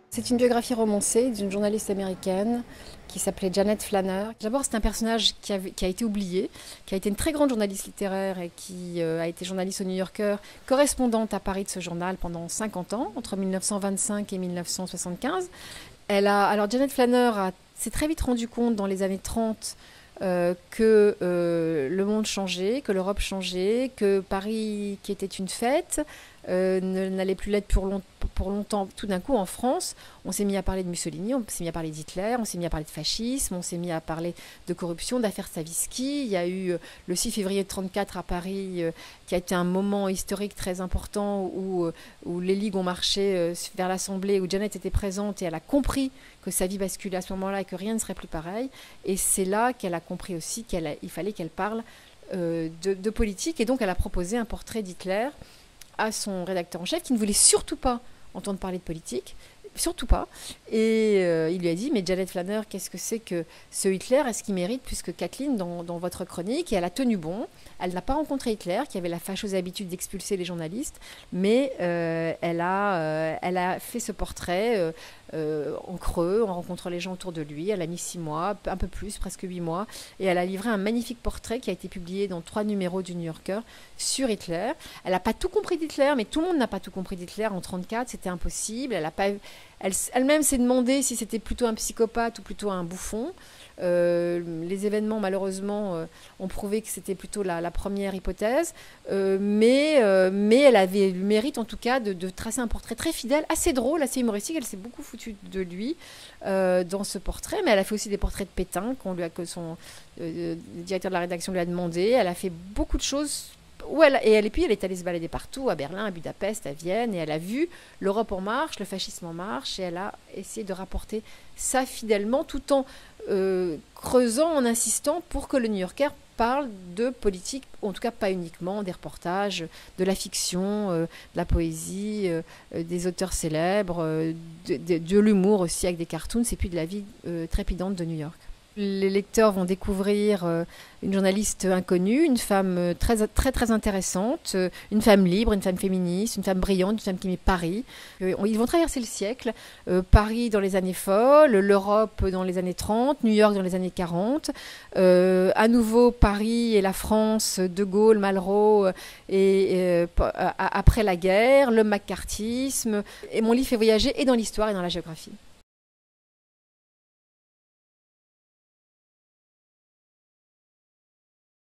C'est une biographie romancée d'une journaliste américaine qui s'appelait Janet Flanner. D'abord, c'est un personnage qui a été oublié, qui a été une très grande journaliste littéraire et qui a été journaliste au New Yorker, correspondante à Paris de ce journal pendant 50 ans, entre 1925 et 1975. Alors Janet Flanner s'est très vite rendu compte dans les années 30 que le monde changeait, que l'Europe changeait, que Paris, qui était une fête, n'allait plus l'être pour longtemps. Tout d'un coup, en France, on s'est mis à parler de Mussolini, on s'est mis à parler d'Hitler, on s'est mis à parler de fascisme, on s'est mis à parler de corruption, d'affaires Stavisky. Il y a eu le 6 février 1934 à Paris, qui a été un moment historique très important où les ligues ont marché vers l'Assemblée, où Janet était présente et elle a compris que sa vie basculait à ce moment-là et que rien ne serait plus pareil. Et c'est là qu'elle a compris aussi qu'il fallait qu'elle parle de politique. Et donc, elle a proposé un portrait d'Hitler à son rédacteur en chef, qui ne voulait surtout pas entendre parler de politique, surtout pas. Et il lui a dit, mais Janet Flanner, qu'est-ce que c'est que ce Hitler? Est-ce qu'il mérite plus que Kathleen dans votre chronique? Et elle a tenu bon. Elle n'a pas rencontré Hitler, qui avait la fâcheuse habitude d'expulser les journalistes, mais elle a fait ce portrait en creux, en rencontrant les gens autour de lui. Elle a mis 6 mois, un peu plus, presque 8 mois, et elle a livré un magnifique portrait qui a été publié dans 3 numéros du New Yorker sur Hitler. Elle n'a pas tout compris d'Hitler, mais tout le monde n'a pas tout compris d'Hitler en 1934, c'était impossible. Elle-même s'est demandé si c'était plutôt un psychopathe ou plutôt un bouffon. Les événements, malheureusement, ont prouvé que c'était plutôt la première hypothèse, mais elle avait le mérite, en tout cas, de tracer un portrait très fidèle, assez drôle, assez humoristique. Elle s'est beaucoup foutue de lui dans ce portrait, mais elle a fait aussi des portraits de Pétain que son directeur de la rédaction lui a demandé. Elle a fait beaucoup de choses. Puis elle est allée se balader partout, à Berlin, à Budapest, à Vienne, et elle a vu l'Europe en marche, le fascisme en marche, et elle a essayé de rapporter ça fidèlement, tout en creusant, en insistant pour que le New Yorker parle de politique, en tout cas pas uniquement des reportages, de la fiction, de la poésie, des auteurs célèbres, de l'humour aussi avec des cartoons, et puis de la vie trépidante de New York. Les lecteurs vont découvrir une journaliste inconnue, une femme très, très, très intéressante, une femme libre, une femme féministe, une femme brillante, une femme qui met Paris. Ils vont traverser le siècle. Paris dans les années folles, l'Europe dans les années 30, New York dans les années 40. À nouveau Paris et la France, De Gaulle, Malraux, après la guerre, le macartisme. Et mon livre fait voyager et dans l'histoire et dans la géographie.